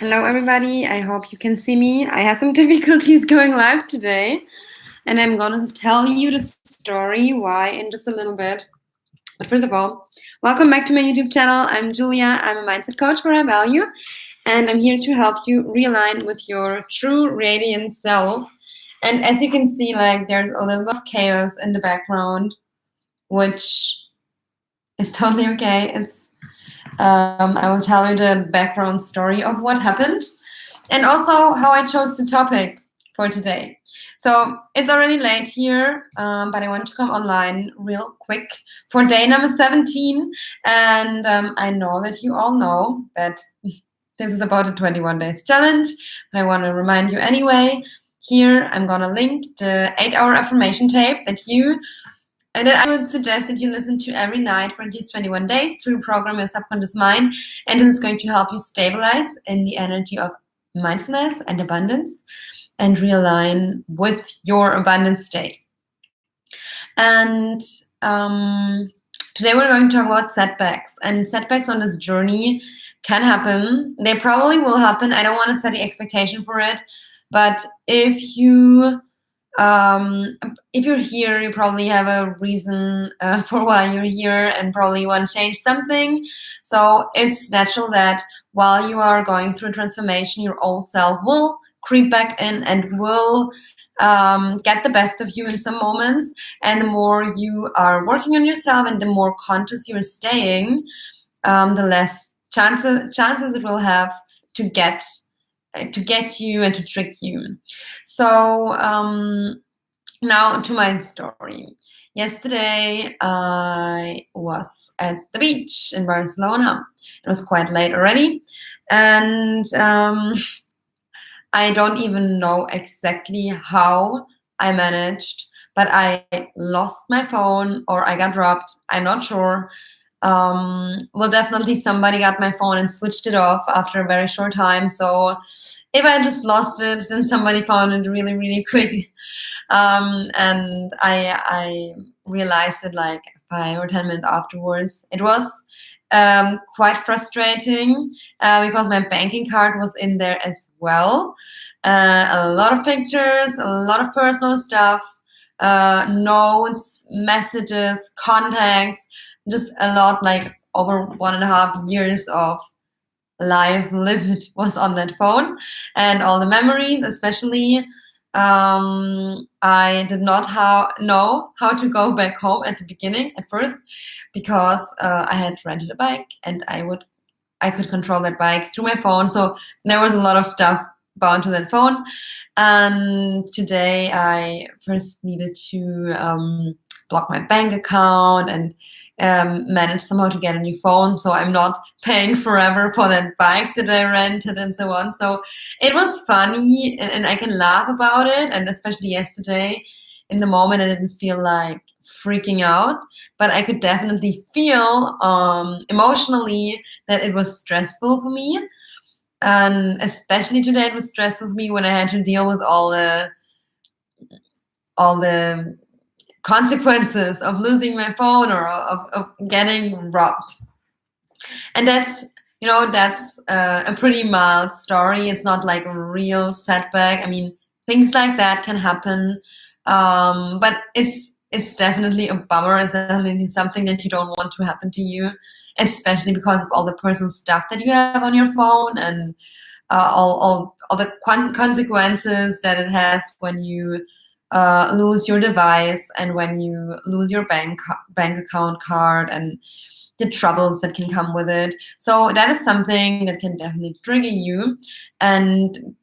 Hello, everybody. I hope you can see me. I had some difficulties going live today, and I'm going to tell you the story why in just a little bit. But first of all, welcome back to my YouTube channel. I'm Julia. I'm a mindset coach for high value, and I'm here to help you realign with your true radiant self. And as you can see, there's a little bit of chaos in the background, which is totally okay. I will tell you the background story of what happened and also how I chose the topic for today. So it's already late here, but I want to come online real quick for day number 17. And I know that you all know that this is about a 21 days challenge, but I want to remind you anyway. Here, I'm going to link the 8-hour affirmation tape that I would suggest that you listen to every night for these 21 days to reprogram your subconscious mind. And this is going to help you stabilize in the energy of mindfulness and abundance and realign with your abundant state. And today we're going to talk about setbacks. And setbacks on this journey can happen. They probably will happen. I don't want to set the expectation for it. But if you're here, you probably have a reason for why you're here and probably want to change something. So it's natural that while you are going through transformation, your old self will creep back in and will get the best of you in some moments. And the more you are working on yourself and the more conscious you're staying, the less chances it will have to get you and to trick you. So now to my story. Yesterday I was at the beach in Barcelona. It was quite late already, and I don't even know exactly how I managed, but I lost my phone or I got dropped. I'm not sure. Well, definitely somebody got my phone and switched it off after a very short time. So if I just lost it, then somebody found it really, really quick. And I realized it like 5 or 10 minutes afterwards. It was quite frustrating because my banking card was in there as well. A lot of pictures, a lot of personal stuff, notes, messages, contacts, just a lot, like over 1.5 years of life lived was on that phone, and all the memories, especially. I did not know how to go back home at the beginning at first because I had rented a bike and I could control that bike through my phone. So there was a lot of stuff bound to that phone. And today I first needed to block my bank account and manage somehow to get a new phone, so I'm not paying forever for that bike that I rented and so on. So it was funny and I can laugh about it. And especially yesterday, in the moment, I didn't feel like freaking out, but I could definitely feel emotionally that it was stressful for me. And especially today, it was stressful for me when I had to deal with all the consequences of losing my phone or of getting robbed. And that's a pretty mild story. It's not like a real setback. I mean, things like that can happen, but it's definitely a bummer. It's definitely something that you don't want to happen to you, especially because of all the personal stuff that you have on your phone and all the consequences that it has when you lose your device and when you lose your bank account card and the troubles that can come with it. So that is something that can definitely trigger you, and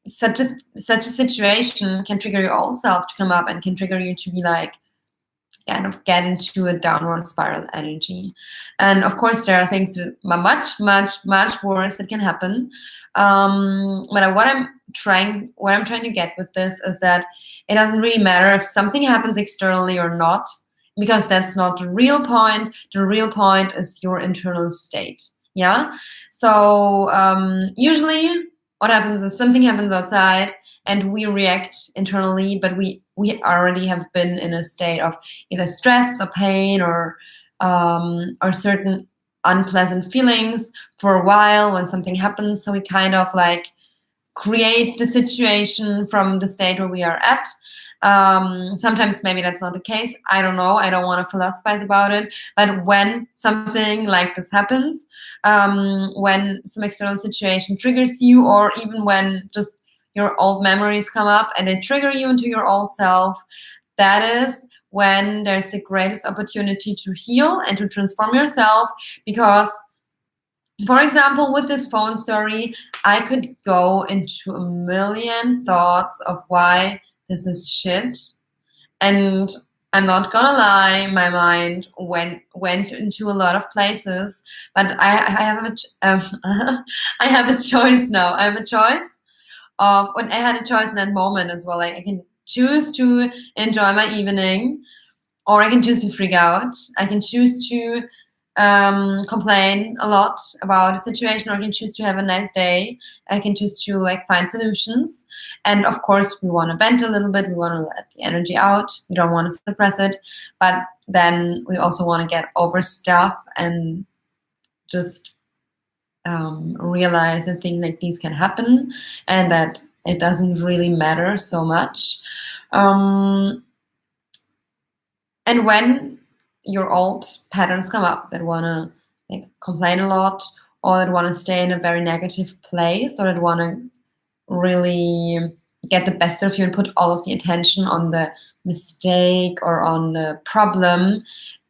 such a situation can trigger your old self to come up and can trigger you to be like kind of get into a downward spiral energy. And of course there are things that are much worse that can happen. But what I'm trying to get with this is that it doesn't really matter if something happens externally or not, because that's not the real point. The real point is your internal state. Yeah. So usually what happens is something happens outside and we react internally, but we already have been in a state of either stress or pain or certain unpleasant feelings for a while when something happens. So we kind of like create the situation from the state where we are at. Sometimes maybe that's not the case. I don't know. I don't want to philosophize about it. But when something like this happens, when some external situation triggers you, or even when just your old memories come up and they trigger you into your old self, that is when there's the greatest opportunity to heal and to transform yourself. Because, for example, with this phone story, I could go into a million thoughts of why this is shit. And I'm not gonna lie, my mind went into a lot of places. But I have I have a choice now. I have a choice of, when I had a choice in that moment as well. Like, I can choose to enjoy my evening, or I can choose to freak out. I can choose to complain a lot about a situation, or I can choose to have a nice day. I can choose to like find solutions. And of course, we want to vent a little bit. We want to let the energy out. We don't want to suppress it. But then we also want to get over stuff and just realize that things like these can happen, and that it doesn't really matter so much. And when your old patterns come up that want to like complain a lot, or that want to stay in a very negative place, or that want to really get the best of you and put all of the attention on the mistake or on the problem,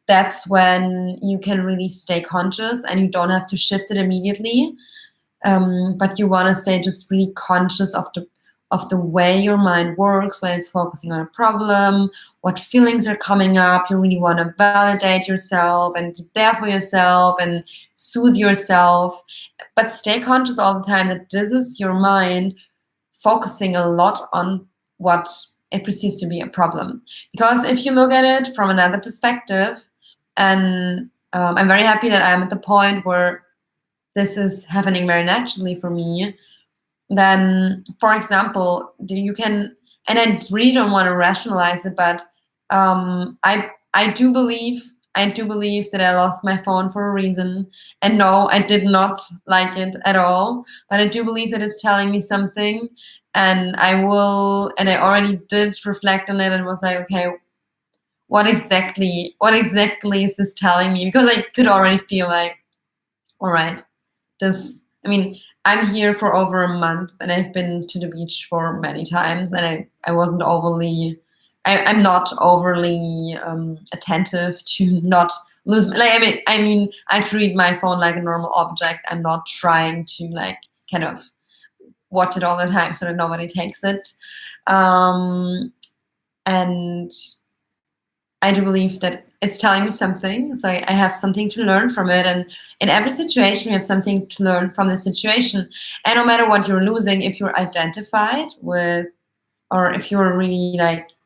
that's when you can really stay conscious, and you don't have to shift it immediately. But you want to stay just really conscious of the way your mind works when it's focusing on a problem, what feelings are coming up. You really want to validate yourself and be there for yourself and soothe yourself. But stay conscious all the time that this is your mind focusing a lot on what it perceives to be a problem. Because if you look at it from another perspective, and I'm very happy that I'm at the point where this is happening very naturally for me, then, for example, you can, and I really don't want to rationalize it, but I do believe that I lost my phone for a reason. And no, I did not like it at all, but I do believe that it's telling me something, and I already did reflect on it and was like, okay, what exactly is this telling me? Because I could already feel like, all right, I'm here for over a month, and I've been to the beach for many times, and I wasn't overly, I'm not overly attentive to not lose. Like, I treat my phone like a normal object. I'm not trying to like kind of watch it all the time so that nobody takes it. And I do believe that it's telling me something. So I have something to learn from it. And in every situation, we have something to learn from the situation. And no matter what you're losing, if you're identified with, or if you're really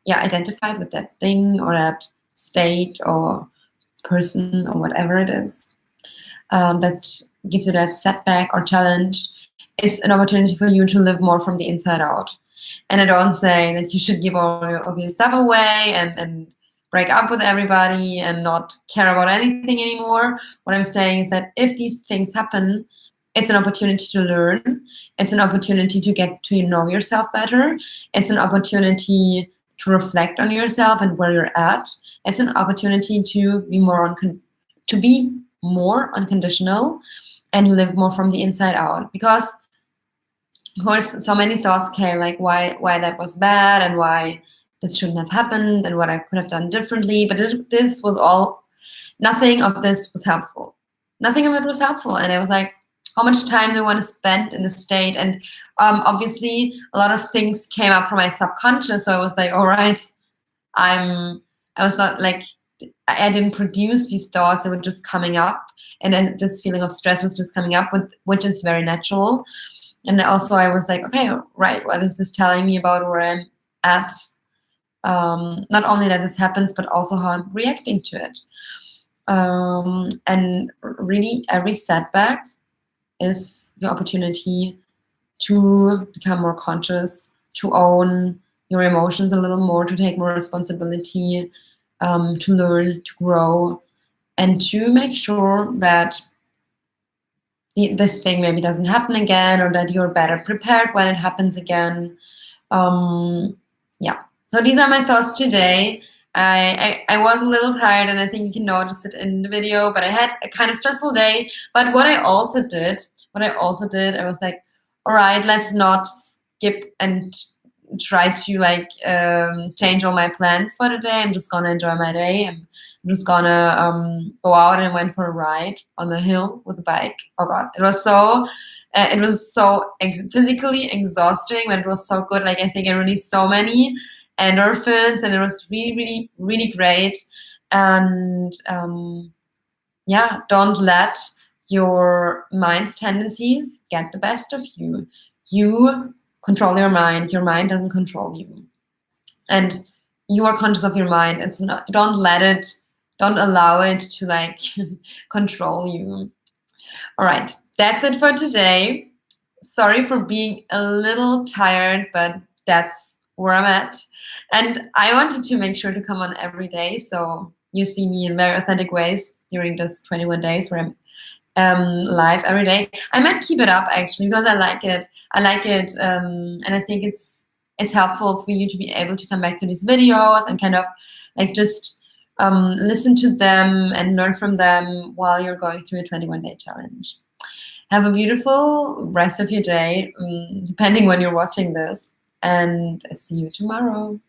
identified with that thing or that state or person or whatever it is, that gives you that setback or challenge, it's an opportunity for you to live more from the inside out. And I don't say that you should give all of your stuff away and break up with everybody and not care about anything anymore. What I'm saying is that if these things happen, it's an opportunity to learn. It's an opportunity to get to know yourself better. It's an opportunity to reflect on yourself and where you're at. It's an opportunity to be more unconditional and live more from the inside out. Because of course, so many thoughts came, like why that was bad and why this shouldn't have happened and what I could have done differently. But this was all, nothing of this was helpful. Nothing of it was helpful. And I was like, how much time do I want to spend in this state? And obviously, a lot of things came up from my subconscious. So I was like, all right, I was not like, I didn't produce these thoughts. They were just coming up. And this feeling of stress was just coming up, which is very natural. And also I was like, okay, right, what is this telling me about where I'm at? Not only that this happens, but also how I'm reacting to it. And really every setback is the opportunity to become more conscious, to own your emotions a little more, to take more responsibility, to learn, to grow, and to make sure that this thing maybe doesn't happen again, or that you're better prepared when it happens again. Yeah, so these are my thoughts today. I was a little tired, and I think you can notice it in the video, but I had a kind of stressful day. But what I also did, I was like, all right, let's not skip and try to like change all my plans for the day. I'm just gonna enjoy my day. I'm just gonna go out, and went for a ride on the hill with a bike. Oh God, it was so physically exhausting, but it was so good. Like, I think I released so many endorphins, and it was really, really, really great. And yeah, don't let your mind's tendencies get the best of you. You control your mind. Your mind doesn't control you. And you are conscious of your mind. It's not, don't allow it to like control you. All right, that's it for today. Sorry for being a little tired, but that's where I'm at. And I wanted to make sure to come on every day, so you see me in very authentic ways during those 21 days where I'm live every day. I might keep it up actually, because I like it. And I think it's helpful for you to be able to come back to these videos and kind of like just listen to them and learn from them while you're going through a 21-day challenge. Have a beautiful rest of your day, depending when you're watching this, and see you tomorrow.